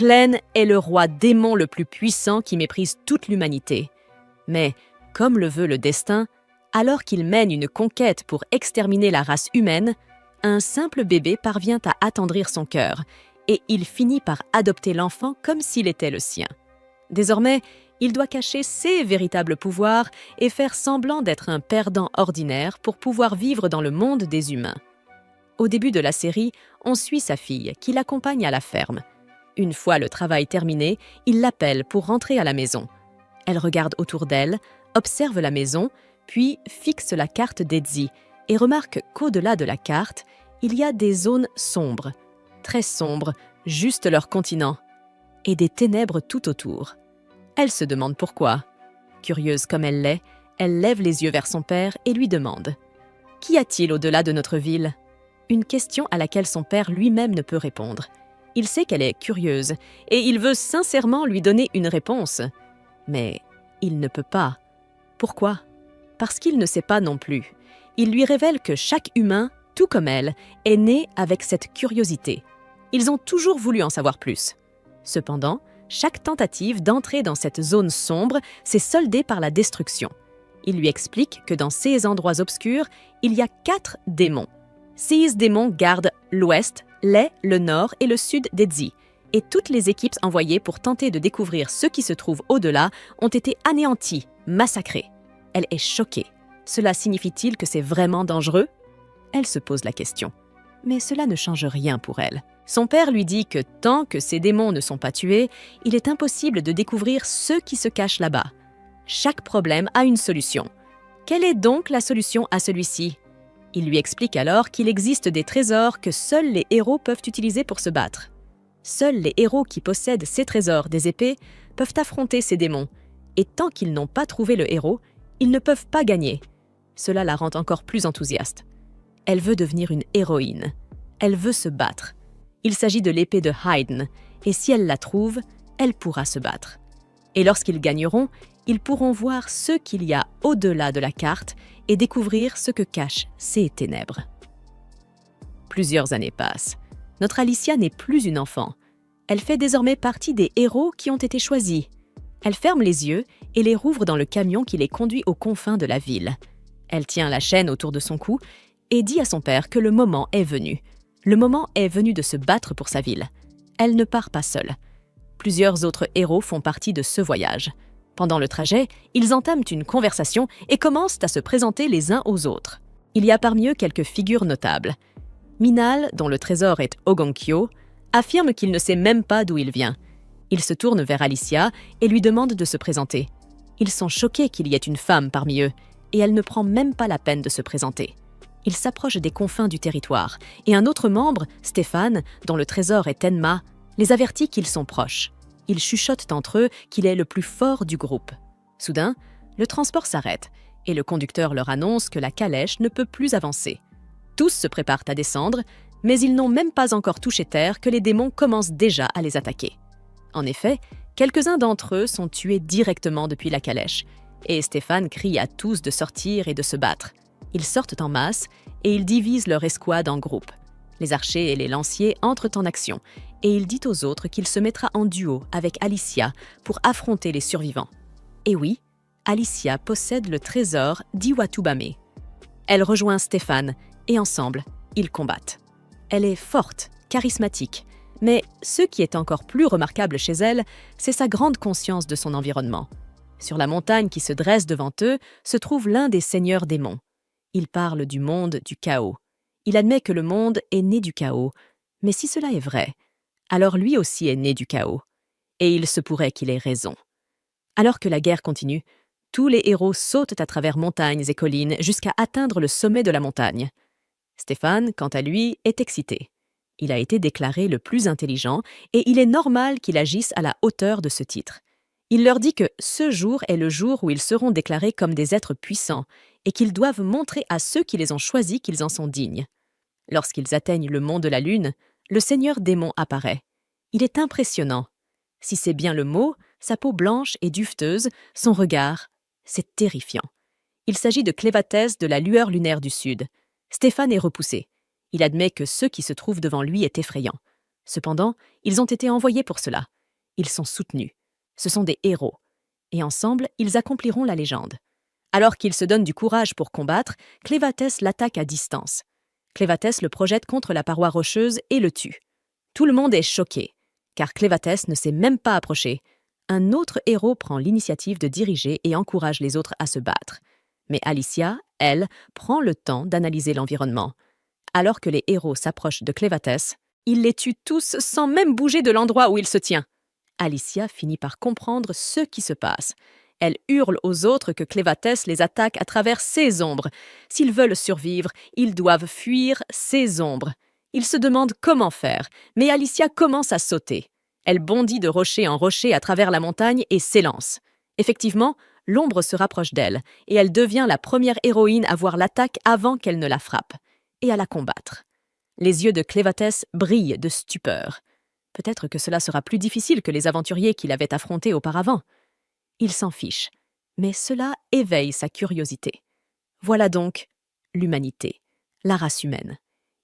Klen est le roi démon le plus puissant qui méprise toute l'humanité. Mais, comme le veut le destin, alors qu'il mène une conquête pour exterminer la race humaine, un simple bébé parvient à attendrir son cœur, et il finit par adopter l'enfant comme s'il était le sien. Désormais, il doit cacher ses véritables pouvoirs et faire semblant d'être un perdant ordinaire pour pouvoir vivre dans le monde des humains. Au début de la série, on suit sa fille, qui l'accompagne à la ferme. Une fois le travail terminé, il l'appelle pour rentrer à la maison. Elle regarde autour d'elle, observe la maison, puis fixe la carte d'Edzi et remarque qu'au-delà de la carte, il y a des zones sombres, très sombres, juste leur continent, et des ténèbres tout autour. Elle se demande pourquoi. Curieuse comme elle l'est, elle lève les yeux vers son père et lui demande « Qu'y a-t-il au-delà de notre ville ?» Une question à laquelle son père lui-même ne peut répondre. Il sait qu'elle est curieuse et il veut sincèrement lui donner une réponse. Mais il ne peut pas. Pourquoi ? Parce qu'il ne sait pas non plus. Il lui révèle que chaque humain, tout comme elle, est né avec cette curiosité. Ils ont toujours voulu en savoir plus. Cependant, chaque tentative d'entrer dans cette zone sombre s'est soldée par la destruction. Il lui explique que dans ces endroits obscurs, il y a 4 démons. 6 démons gardent l'ouest, l'est, le nord et le sud d'Edzi, et toutes les équipes envoyées pour tenter de découvrir ce qui se trouve au-delà ont été anéanties, massacrées. Elle est choquée. Cela signifie-t-il que c'est vraiment dangereux ? Elle se pose la question. Mais cela ne change rien pour elle. Son père lui dit que tant que ces démons ne sont pas tués, il est impossible de découvrir ce qui se cache là-bas. Chaque problème a une solution. Quelle est donc la solution à celui-ci ? Il lui explique alors qu'il existe des trésors que seuls les héros peuvent utiliser pour se battre. Seuls les héros qui possèdent ces trésors des épées peuvent affronter ces démons, et tant qu'ils n'ont pas trouvé le héros, ils ne peuvent pas gagner. Cela la rend encore plus enthousiaste. Elle veut devenir une héroïne. Elle veut se battre. Il s'agit de l'épée de Haydn, et si elle la trouve, elle pourra se battre. Et lorsqu'ils gagneront, ils pourront voir ce qu'il y a au-delà de la carte et découvrir ce que cachent ces ténèbres. Plusieurs années passent. Notre Alicia n'est plus une enfant. Elle fait désormais partie des héros qui ont été choisis. Elle ferme les yeux et les rouvre dans le camion qui les conduit aux confins de la ville. Elle tient la chaîne autour de son cou et dit à son père que le moment est venu. Le moment est venu de se battre pour sa ville. Elle ne part pas seule. Plusieurs autres héros font partie de ce voyage. Pendant le trajet, ils entament une conversation et commencent à se présenter les uns aux autres. Il y a parmi eux quelques figures notables. Minal, dont le trésor est Ogonkyo, affirme qu'il ne sait même pas d'où il vient. Il se tourne vers Alicia et lui demande de se présenter. Ils sont choqués qu'il y ait une femme parmi eux, et elle ne prend même pas la peine de se présenter. Il s'approche des confins du territoire, et un autre membre, Stéphane, dont le trésor est Tenma, les avertit qu'ils sont proches. Ils chuchotent entre eux qu'il est le plus fort du groupe. Soudain, le transport s'arrête, et le conducteur leur annonce que la calèche ne peut plus avancer. Tous se préparent à descendre, mais ils n'ont même pas encore touché terre que les démons commencent déjà à les attaquer. En effet, quelques-uns d'entre eux sont tués directement depuis la calèche, et Stéphane crie à tous de sortir et de se battre. Ils sortent en masse et ils divisent leur escouade en groupes. Les archers et les lanciers entrent en action, et il dit aux autres qu'il se mettra en duo avec Alicia pour affronter les survivants. Et oui, Alicia possède le trésor d'Iwatubame. Elle rejoint Stéphane, et ensemble, ils combattent. Elle est forte, charismatique, mais ce qui est encore plus remarquable chez elle, c'est sa grande conscience de son environnement. Sur la montagne qui se dresse devant eux se trouve l'un des seigneurs démons. Il parle du monde du chaos. Il admet que le monde est né du chaos, mais si cela est vrai, alors lui aussi est né du chaos. Et il se pourrait qu'il ait raison. Alors que la guerre continue, tous les héros sautent à travers montagnes et collines jusqu'à atteindre le sommet de la montagne. Stéphane, quant à lui, est excité. Il a été déclaré le plus intelligent et il est normal qu'il agisse à la hauteur de ce titre. Il leur dit que ce jour est le jour où ils seront déclarés comme des êtres puissants et qu'ils doivent montrer à ceux qui les ont choisis qu'ils en sont dignes. Lorsqu'ils atteignent le mont de la Lune, le seigneur démon apparaît. Il est impressionnant. Si c'est bien le mot, sa peau blanche et duveteuse, son regard, c'est terrifiant. Il s'agit de Clévatès de la lueur lunaire du Sud. Stéphane est repoussé. Il admet que ce qui se trouve devant lui est effrayant. Cependant, ils ont été envoyés pour cela. Ils sont soutenus. Ce sont des héros. Et ensemble, ils accompliront la légende. Alors qu'il se donne du courage pour combattre, Clévatès l'attaque à distance. Clévatès le projette contre la paroi rocheuse et le tue. Tout le monde est choqué, car Clévatès ne s'est même pas approché. Un autre héros prend l'initiative de diriger et encourage les autres à se battre. Mais Alicia, elle, prend le temps d'analyser l'environnement. Alors que les héros s'approchent de Clévatès, il les tue tous sans même bouger de l'endroit où il se tient. Alicia finit par comprendre ce qui se passe. Elle hurle aux autres que Clévatès les attaque à travers ses ombres. S'ils veulent survivre, ils doivent fuir ces ombres. Ils se demandent comment faire, mais Alicia commence à sauter. Elle bondit de rocher en rocher à travers la montagne et s'élance. Effectivement, l'ombre se rapproche d'elle, et elle devient la première héroïne à voir l'attaque avant qu'elle ne la frappe, et à la combattre. Les yeux de Clévatès brillent de stupeur. Peut-être que cela sera plus difficile que les aventuriers qu'il avait affrontés auparavant. Il s'en fiche, mais cela éveille sa curiosité. Voilà donc l'humanité, la race humaine.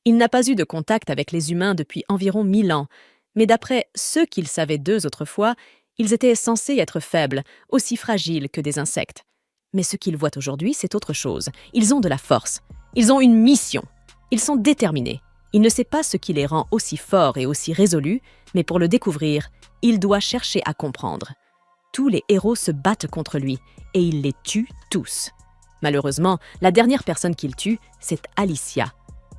Il n'a pas eu de contact avec les humains depuis environ 1000 ans, mais d'après ceux qu'il savait d'eux autrefois, ils étaient censés être faibles, aussi fragiles que des insectes. Mais ce qu'il voit aujourd'hui, c'est autre chose. Ils ont de la force. Ils ont une mission. Ils sont déterminés. Il ne sait pas ce qui les rend aussi forts et aussi résolus, mais pour le découvrir, il doit chercher à comprendre. Tous les héros se battent contre lui, et il les tue tous. Malheureusement, la dernière personne qu'il tue, c'est Alicia.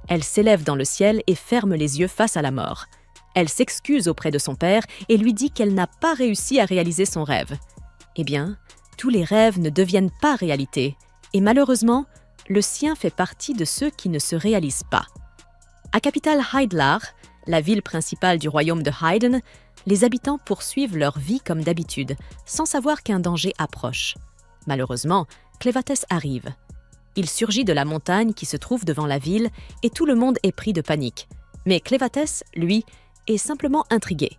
Elle s'élève dans le ciel et ferme les yeux face à la mort. Elle s'excuse auprès de son père et lui dit qu'elle n'a pas réussi à réaliser son rêve. Eh bien, tous les rêves ne deviennent pas réalité, et malheureusement, le sien fait partie de ceux qui ne se réalisent pas. À Capital Hydalar, la ville principale du royaume de Hyden, les habitants poursuivent leur vie comme d'habitude, sans savoir qu'un danger approche. Malheureusement, Clévatès arrive. Il surgit de la montagne qui se trouve devant la ville et tout le monde est pris de panique. Mais Clévatès, lui, est simplement intrigué.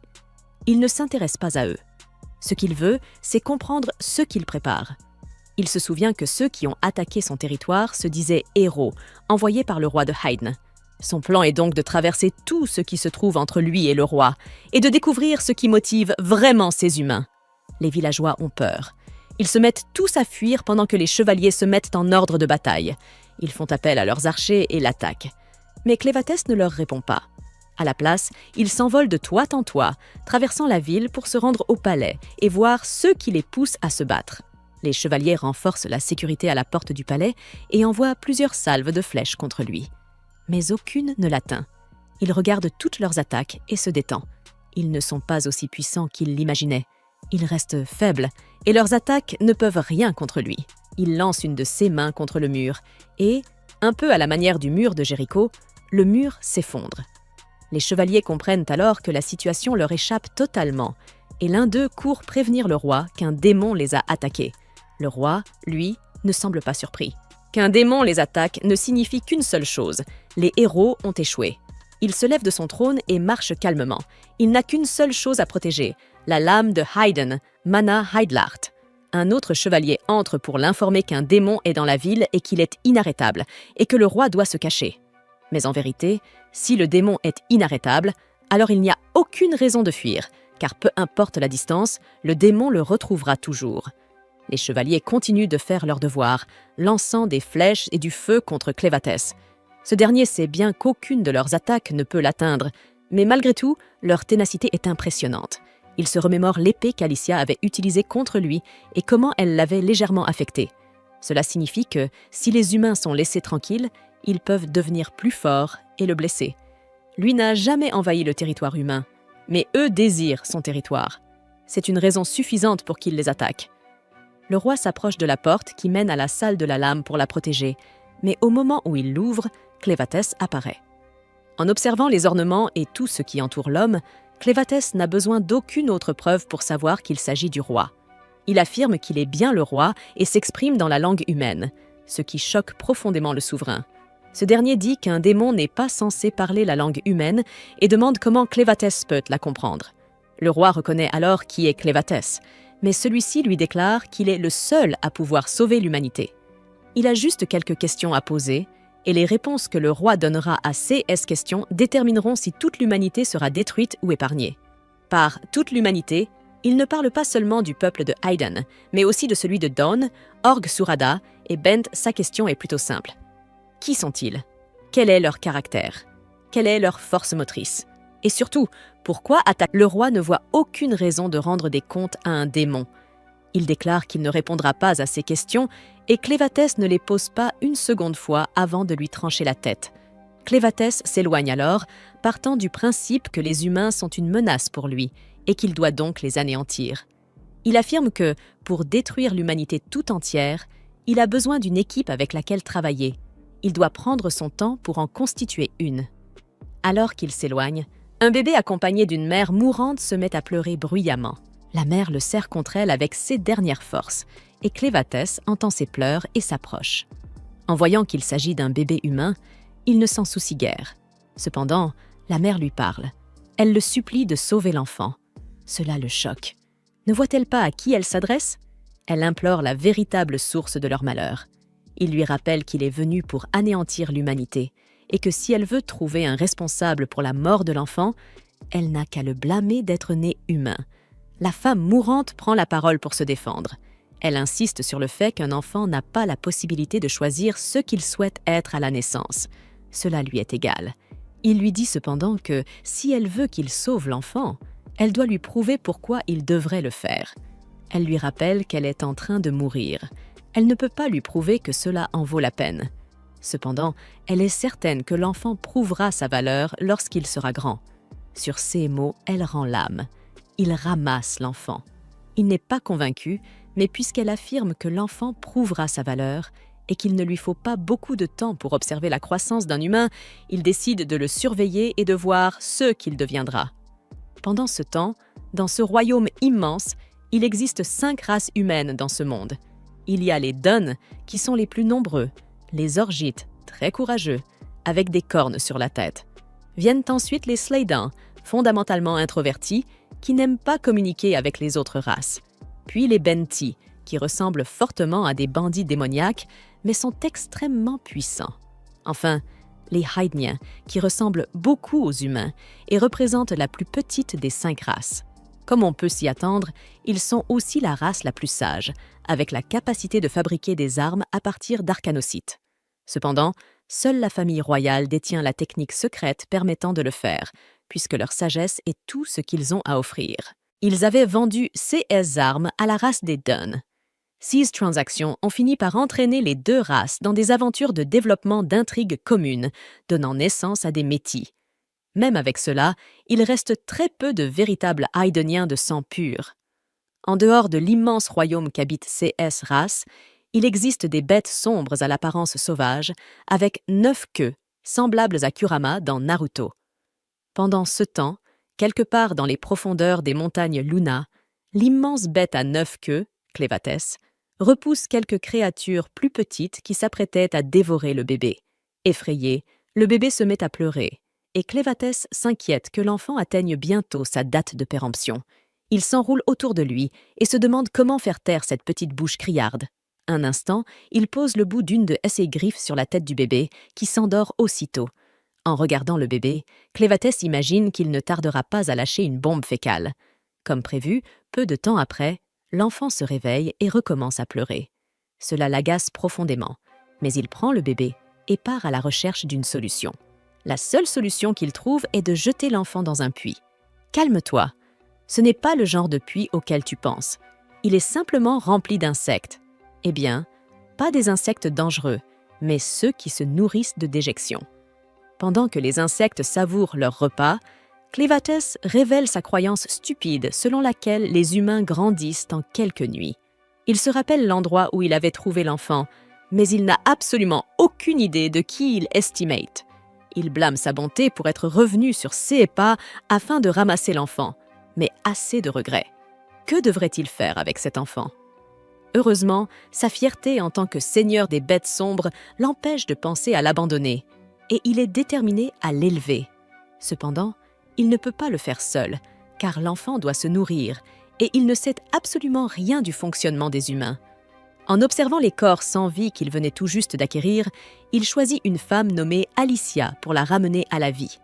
Il ne s'intéresse pas à eux. Ce qu'il veut, c'est comprendre ce qu'ils préparent. Il se souvient que ceux qui ont attaqué son territoire se disaient héros, envoyés par le roi de Hyden. Son plan est donc de traverser tout ce qui se trouve entre lui et le roi, et de découvrir ce qui motive vraiment ces humains. Les villageois ont peur. Ils se mettent tous à fuir pendant que les chevaliers se mettent en ordre de bataille. Ils font appel à leurs archers et l'attaquent. Mais Clévatès ne leur répond pas. À la place, ils s'envolent de toit en toit, traversant la ville pour se rendre au palais et voir ceux qui les poussent à se battre. Les chevaliers renforcent la sécurité à la porte du palais et envoient plusieurs salves de flèches contre lui. Mais aucune ne l'atteint. Il regarde toutes leurs attaques et se détend. Ils ne sont pas aussi puissants qu'il l'imaginait. Ils restent faibles et leurs attaques ne peuvent rien contre lui. Il lance une de ses mains contre le mur et, un peu à la manière du mur de Jéricho, le mur s'effondre. Les chevaliers comprennent alors que la situation leur échappe totalement et l'un d'eux court prévenir le roi qu'un démon les a attaqués. Le roi, lui, ne semble pas surpris. Qu'un démon les attaque ne signifie qu'une seule chose, les héros ont échoué. Il se lève de son trône et marche calmement. Il n'a qu'une seule chose à protéger, la lame de Hyden, Mana Hydalar. Un autre chevalier entre pour l'informer qu'un démon est dans la ville et qu'il est inarrêtable, et que le roi doit se cacher. Mais en vérité, si le démon est inarrêtable, alors il n'y a aucune raison de fuir, car peu importe la distance, le démon le retrouvera toujours. Les chevaliers continuent de faire leur devoir, lançant des flèches et du feu contre Clévatès. Ce dernier sait bien qu'aucune de leurs attaques ne peut l'atteindre, mais malgré tout, leur ténacité est impressionnante. Il se remémore l'épée qu'Alicia avait utilisée contre lui et comment elle l'avait légèrement affecté. Cela signifie que, si les humains sont laissés tranquilles, ils peuvent devenir plus forts et le blesser. Lui n'a jamais envahi le territoire humain, mais eux désirent son territoire. C'est une raison suffisante pour qu'il les attaque. Le roi s'approche de la porte qui mène à la salle de la lame pour la protéger, mais au moment où il l'ouvre, Clévatès apparaît. En observant les ornements et tout ce qui entoure l'homme, Clévatès n'a besoin d'aucune autre preuve pour savoir qu'il s'agit du roi. Il affirme qu'il est bien le roi et s'exprime dans la langue humaine, ce qui choque profondément le souverain. Ce dernier dit qu'un démon n'est pas censé parler la langue humaine et demande comment Clévatès peut la comprendre. Le roi reconnaît alors qui est Clévatès, mais celui-ci lui déclare qu'il est le seul à pouvoir sauver l'humanité. Il a juste quelques questions à poser et les réponses que le roi donnera à ces questions détermineront si toute l'humanité sera détruite ou épargnée. Par toute l'humanité, il ne parle pas seulement du peuple de Haydn, mais aussi de celui de Dawn, Org Surada, et Bent, sa question est plutôt simple. Qui sont-ils? Quel est leur caractère? Quelle est leur force motrice? Et surtout, pourquoi le roi ne voit aucune raison de rendre des comptes à un démon? Il déclare qu'il ne répondra pas à ces questions et Clévatès ne les pose pas une seconde fois avant de lui trancher la tête. Clévatès s'éloigne alors, partant du principe que les humains sont une menace pour lui et qu'il doit donc les anéantir. Il affirme que, pour détruire l'humanité tout entière, il a besoin d'une équipe avec laquelle travailler. Il doit prendre son temps pour en constituer une. Alors qu'il s'éloigne, un bébé accompagné d'une mère mourante se met à pleurer bruyamment. La mère le serre contre elle avec ses dernières forces, et Clévatès entend ses pleurs et s'approche. En voyant qu'il s'agit d'un bébé humain, il ne s'en soucie guère. Cependant, la mère lui parle. Elle le supplie de sauver l'enfant. Cela le choque. Ne voit-elle pas à qui elle s'adresse? Elle implore la véritable source de leur malheur. Il lui rappelle qu'il est venu pour anéantir l'humanité, et que si elle veut trouver un responsable pour la mort de l'enfant, elle n'a qu'à le blâmer d'être né humain. La femme mourante prend la parole pour se défendre. Elle insiste sur le fait qu'un enfant n'a pas la possibilité de choisir ce qu'il souhaite être à la naissance. Cela lui est égal. Il lui dit cependant que, si elle veut qu'il sauve l'enfant, elle doit lui prouver pourquoi il devrait le faire. Elle lui rappelle qu'elle est en train de mourir. Elle ne peut pas lui prouver que cela en vaut la peine. Cependant, elle est certaine que l'enfant prouvera sa valeur lorsqu'il sera grand. Sur ces mots, elle rend l'âme. Il ramasse l'enfant. Il n'est pas convaincu, mais puisqu'elle affirme que l'enfant prouvera sa valeur et qu'il ne lui faut pas beaucoup de temps pour observer la croissance d'un humain, il décide de le surveiller et de voir ce qu'il deviendra. Pendant ce temps, dans ce royaume immense, il existe 5 races humaines dans ce monde. Il y a les Dun, qui sont les plus nombreux, les Orgites, très courageux, avec des cornes sur la tête. Viennent ensuite les Slaydins, fondamentalement introvertis, qui n'aiment pas communiquer avec les autres races. Puis les Benti, qui ressemblent fortement à des bandits démoniaques, mais sont extrêmement puissants. Enfin, les Haydniens, qui ressemblent beaucoup aux humains et représentent la plus petite des 5 races. Comme on peut s'y attendre, ils sont aussi la race la plus sage, avec la capacité de fabriquer des armes à partir d'arcanocytes. Cependant, seule la famille royale détient la technique secrète permettant de le faire, puisque leur sagesse est tout ce qu'ils ont à offrir. Ils avaient vendu ces armes à la race des Dun. Ces transactions ont fini par entraîner les 2 races dans des aventures de développement d'intrigues communes, donnant naissance à des métis. Même avec cela, il reste très peu de véritables Haydniens de sang pur. En dehors de l'immense royaume qu'habitent ces races, il existe des bêtes sombres à l'apparence sauvage, avec 9 queues, semblables à Kurama dans Naruto. Pendant ce temps, quelque part dans les profondeurs des montagnes Luna, l'immense bête à 9 queues, Clévatès, repousse quelques créatures plus petites qui s'apprêtaient à dévorer le bébé. Effrayé, le bébé se met à pleurer, et Clévatès s'inquiète que l'enfant atteigne bientôt sa date de péremption. Il s'enroule autour de lui et se demande comment faire taire cette petite bouche criarde. Un instant, il pose le bout d'une de ses griffes sur la tête du bébé, qui s'endort aussitôt. En regardant le bébé, Clévatès imagine qu'il ne tardera pas à lâcher une bombe fécale. Comme prévu, peu de temps après, l'enfant se réveille et recommence à pleurer. Cela l'agace profondément, mais il prend le bébé et part à la recherche d'une solution. La seule solution qu'il trouve est de jeter l'enfant dans un puits. Calme-toi. Ce n'est pas le genre de puits auquel tu penses. Il est simplement rempli d'insectes. Eh bien, pas des insectes dangereux, mais ceux qui se nourrissent de déjections. Pendant que les insectes savourent leur repas, Clévatès révèle sa croyance stupide selon laquelle les humains grandissent en quelques nuits. Il se rappelle l'endroit où il avait trouvé l'enfant, mais il n'a absolument aucune idée de qui il estimate. Il blâme sa bonté pour être revenu sur ses pas afin de ramasser l'enfant, mais assez de regrets. Que devrait-il faire avec cet enfant? Heureusement, sa fierté en tant que seigneur des bêtes sombres l'empêche de penser à l'abandonner, et il est déterminé à l'élever. Cependant, il ne peut pas le faire seul, car l'enfant doit se nourrir, et il ne sait absolument rien du fonctionnement des humains. En observant les corps sans vie qu'il venait tout juste d'acquérir, il choisit une femme nommée Alicia pour la ramener à la vie.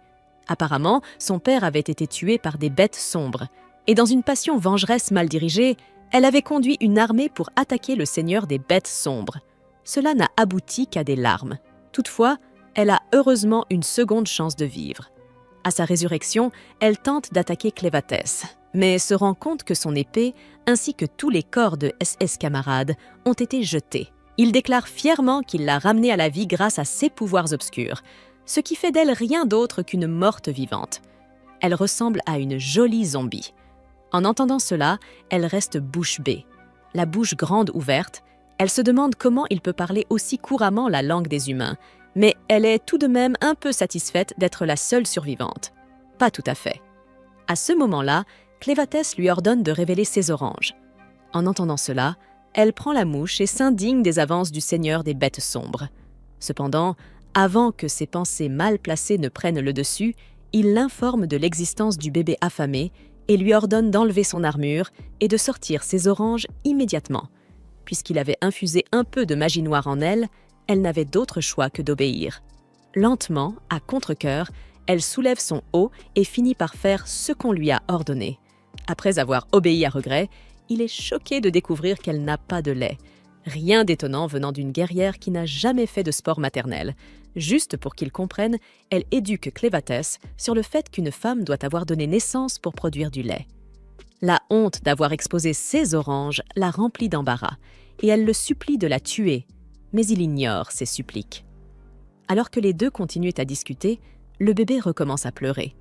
Apparemment, son père avait été tué par des bêtes sombres, et dans une passion vengeresse mal dirigée, elle avait conduit une armée pour attaquer le seigneur des bêtes sombres. Cela n'a abouti qu'à des larmes. Toutefois, elle a heureusement une seconde chance de vivre. À sa résurrection, elle tente d'attaquer Clévatès, mais se rend compte que son épée, ainsi que tous les corps de SS camarades, ont été jetés. Il déclare fièrement qu'il l'a ramenée à la vie grâce à ses pouvoirs obscurs, ce qui fait d'elle rien d'autre qu'une morte vivante. Elle ressemble à une jolie zombie. En entendant cela, elle reste bouche bée. La bouche grande ouverte, elle se demande comment il peut parler aussi couramment la langue des humains, mais elle est tout de même un peu satisfaite d'être la seule survivante. Pas tout à fait. À ce moment-là, Clévatès lui ordonne de révéler ses oranges. En entendant cela, elle prend la mouche et s'indigne des avances du seigneur des bêtes sombres. Cependant, avant que ses pensées mal placées ne prennent le dessus, il l'informe de l'existence du bébé affamé et lui ordonne d'enlever son armure et de sortir ses oranges immédiatement. Puisqu'il avait infusé un peu de magie noire en elle, elle n'avait d'autre choix que d'obéir. Lentement, à contre-cœur, elle soulève son haut et finit par faire ce qu'on lui a ordonné. Après avoir obéi à regret, il est choqué de découvrir qu'elle n'a pas de lait. Rien d'étonnant venant d'une guerrière qui n'a jamais fait de sport maternel. Juste pour qu'il comprenne, elle éduque Clévatès sur le fait qu'une femme doit avoir donné naissance pour produire du lait. La honte d'avoir exposé ses oranges la remplit d'embarras, et elle le supplie de la tuer, mais il ignore ses suppliques. Alors que les deux continuent à discuter, le bébé recommence à pleurer.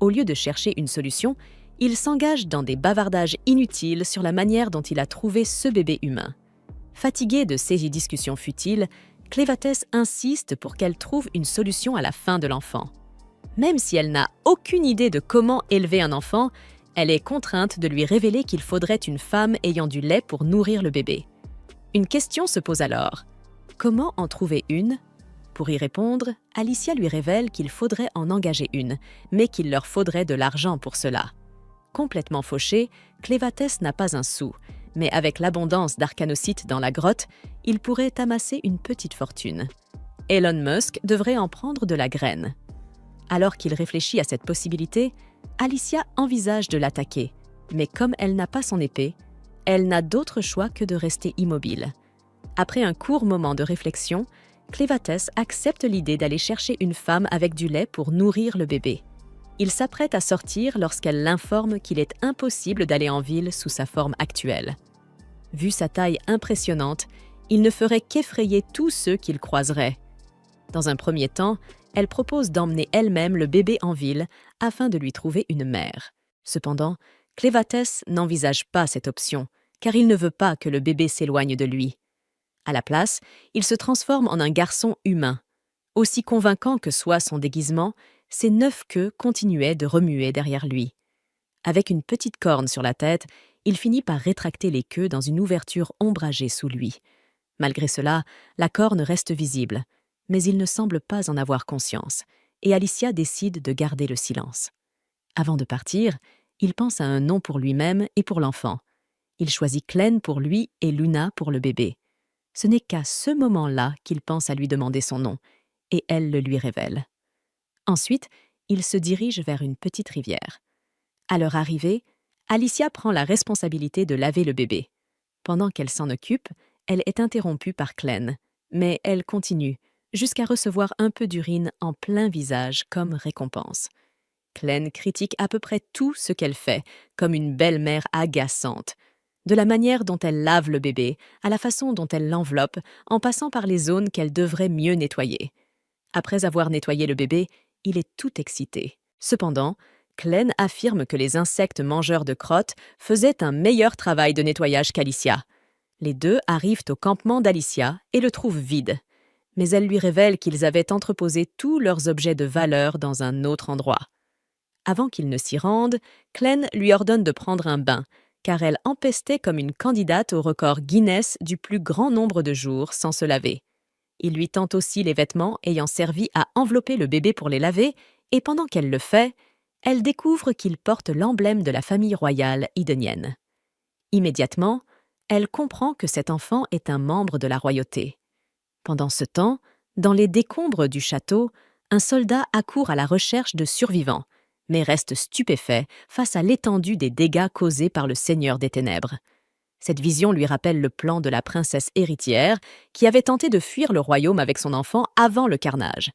Au lieu de chercher une solution, il s'engage dans des bavardages inutiles sur la manière dont il a trouvé ce bébé humain. Fatigué de ces discussions futiles, Clévatès insiste pour qu'elle trouve une solution à la fin de l'enfant. Même si elle n'a aucune idée de comment élever un enfant, elle est contrainte de lui révéler qu'il faudrait une femme ayant du lait pour nourrir le bébé. Une question se pose alors. Comment en trouver une ? Pour y répondre, Alicia lui révèle qu'il faudrait en engager une, mais qu'il leur faudrait de l'argent pour cela. Complètement fauché, Clévatès n'a pas un sou, mais avec l'abondance d'arcanocytes dans la grotte, il pourrait amasser une petite fortune. Elon Musk devrait en prendre de la graine. Alors qu'il réfléchit à cette possibilité, Alicia envisage de l'attaquer, mais comme elle n'a pas son épée, elle n'a d'autre choix que de rester immobile. Après un court moment de réflexion, Clévatès accepte l'idée d'aller chercher une femme avec du lait pour nourrir le bébé. Il s'apprête à sortir lorsqu'elle l'informe qu'il est impossible d'aller en ville sous sa forme actuelle. Vu sa taille impressionnante, il ne ferait qu'effrayer tous ceux qu'il croiserait. Dans un premier temps, elle propose d'emmener elle-même le bébé en ville afin de lui trouver une mère. Cependant, Clévatès n'envisage pas cette option, car il ne veut pas que le bébé s'éloigne de lui. À la place, il se transforme en un garçon humain. Aussi convaincant que soit son déguisement, ses 9 queues continuaient de remuer derrière lui. Avec une petite corne sur la tête, il finit par rétracter les queues dans une ouverture ombragée sous lui. Malgré cela, la corne reste visible, mais il ne semble pas en avoir conscience, et Alicia décide de garder le silence. Avant de partir, il pense à un nom pour lui-même et pour l'enfant. Il choisit Clène pour lui et Luna pour le bébé. Ce n'est qu'à ce moment-là qu'il pense à lui demander son nom, et elle le lui révèle. Ensuite, il se dirige vers une petite rivière. À leur arrivée, Alicia prend la responsabilité de laver le bébé. Pendant qu'elle s'en occupe, elle est interrompue par Clène, mais elle continue, jusqu'à recevoir un peu d'urine en plein visage comme récompense. Clène critique à peu près tout ce qu'elle fait, comme une belle-mère agaçante. De la manière dont elle lave le bébé, à la façon dont elle l'enveloppe, en passant par les zones qu'elle devrait mieux nettoyer. Après avoir nettoyé le bébé, il est tout excité. Cependant, Clène affirme que les insectes mangeurs de crottes faisaient un meilleur travail de nettoyage qu'Alicia. Les deux arrivent au campement d'Alicia et le trouvent vide. Mais elle lui révèle qu'ils avaient entreposé tous leurs objets de valeur dans un autre endroit. Avant qu'ils ne s'y rendent, Clène lui ordonne de prendre un bain, car elle empestait comme une candidate au record Guinness du plus grand nombre de jours sans se laver. Il lui tend aussi les vêtements ayant servi à envelopper le bébé pour les laver, et pendant qu'elle le fait, elle découvre qu'il porte l'emblème de la famille royale idonienne. Immédiatement, Elle comprend que cet enfant est un membre de la royauté. Pendant ce temps, dans les décombres du château, un soldat accourt à la recherche de survivants, mais reste stupéfait face à l'étendue des dégâts causés par le Seigneur des Ténèbres. Cette vision lui rappelle le plan de la princesse héritière qui avait tenté de fuir le royaume avec son enfant avant le carnage.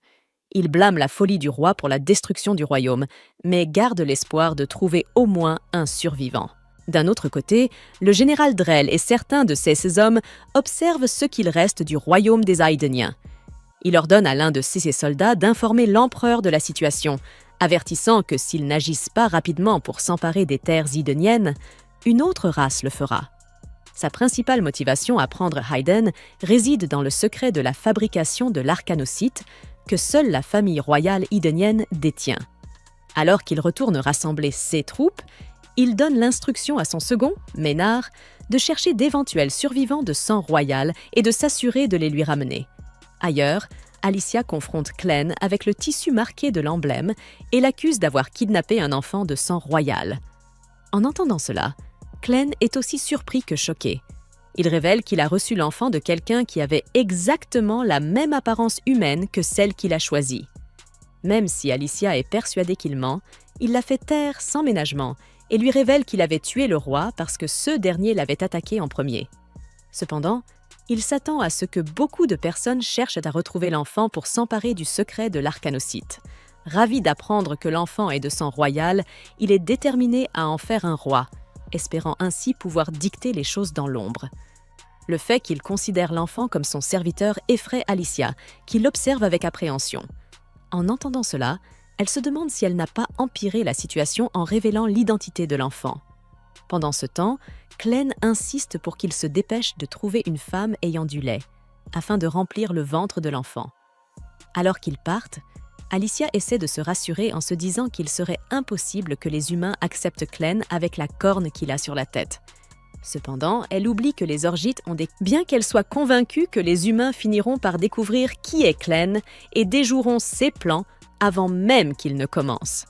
Il blâme la folie du roi pour la destruction du royaume, mais garde l'espoir de trouver au moins un survivant. D'un autre côté, le général Drell et certains de ses hommes observent ce qu'il reste du royaume des Aïdeniens. Il ordonne à l'un de ses soldats d'informer l'empereur de la situation, avertissant que s'ils n'agissent pas rapidement pour s'emparer des terres ideniennes, une autre race le fera. Sa principale motivation à prendre Hayden réside dans le secret de la fabrication de l'arcanocyte que seule la famille royale idenienne détient. Alors qu'il retourne rassembler ses troupes, il donne l'instruction à son second, Ménard, de chercher d'éventuels survivants de sang royal et de s'assurer de les lui ramener. Ailleurs, Alicia confronte Clène avec le tissu marqué de l'emblème et l'accuse d'avoir kidnappé un enfant de sang royal. En entendant cela, Clène est aussi surpris que choqué. Il révèle qu'il a reçu l'enfant de quelqu'un qui avait exactement la même apparence humaine que celle qu'il a choisie. Même si Alicia est persuadée qu'il ment, il la fait taire sans ménagement et lui révèle qu'il avait tué le roi parce que ce dernier l'avait attaqué en premier. Cependant, il s'attend à ce que beaucoup de personnes cherchent à retrouver l'enfant pour s'emparer du secret de l'arcanocyte. Ravi d'apprendre que l'enfant est de sang royal, il est déterminé à en faire un roi, espérant ainsi pouvoir dicter les choses dans l'ombre. Le fait qu'il considère l'enfant comme son serviteur effraie Alicia, qui l'observe avec appréhension. En entendant cela, elle se demande si elle n'a pas empiré la situation en révélant l'identité de l'enfant. Pendant ce temps, Clène insiste pour qu'il se dépêche de trouver une femme ayant du lait, afin de remplir le ventre de l'enfant. Alors qu'ils partent, Alicia essaie de se rassurer en se disant qu'il serait impossible que les humains acceptent Clène avec la corne qu'il a sur la tête. Cependant, elle oublie que les Orgites ont bien qu'elle soit convaincue que les humains finiront par découvrir qui est Clène et déjoueront ses plans avant même qu'ils ne commencent.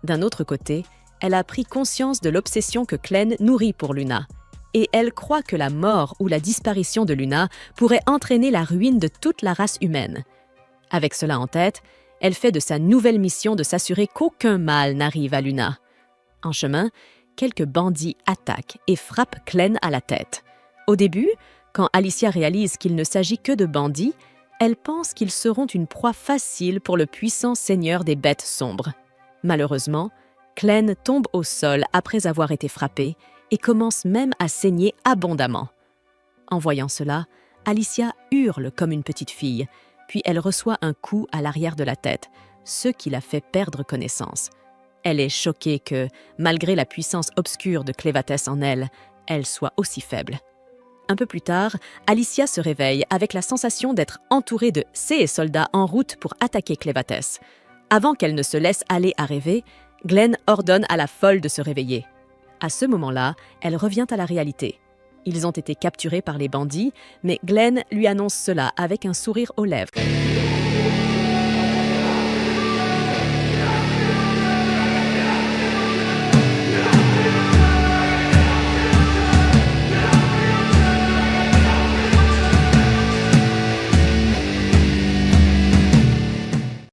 D'un autre côté, elle a pris conscience de l'obsession que Clène nourrit pour Luna, et elle croit que la mort ou la disparition de Luna pourrait entraîner la ruine de toute la race humaine. Avec cela en tête, elle fait de sa nouvelle mission de s'assurer qu'aucun mal n'arrive à Luna. En chemin, quelques bandits attaquent et frappent Clène à la tête. Au début, quand Alicia réalise qu'il ne s'agit que de bandits, elle pense qu'ils seront une proie facile pour le puissant seigneur des bêtes sombres. Malheureusement, Clène tombe au sol après avoir été frappée et commence même à saigner abondamment. En voyant cela, Alicia hurle comme une petite fille, puis elle reçoit un coup à l'arrière de la tête, ce qui la fait perdre connaissance. Elle est choquée que, malgré la puissance obscure de Clévatès en elle, elle soit aussi faible. Un peu plus tard, Alicia se réveille avec la sensation d'être entourée de ses soldats en route pour attaquer Clévatès. Avant qu'elle ne se laisse aller à rêver, Glenn ordonne à la folle de se réveiller. À ce moment-là, elle revient à la réalité. Ils ont été capturés par les bandits, mais Glenn lui annonce cela avec un sourire aux lèvres.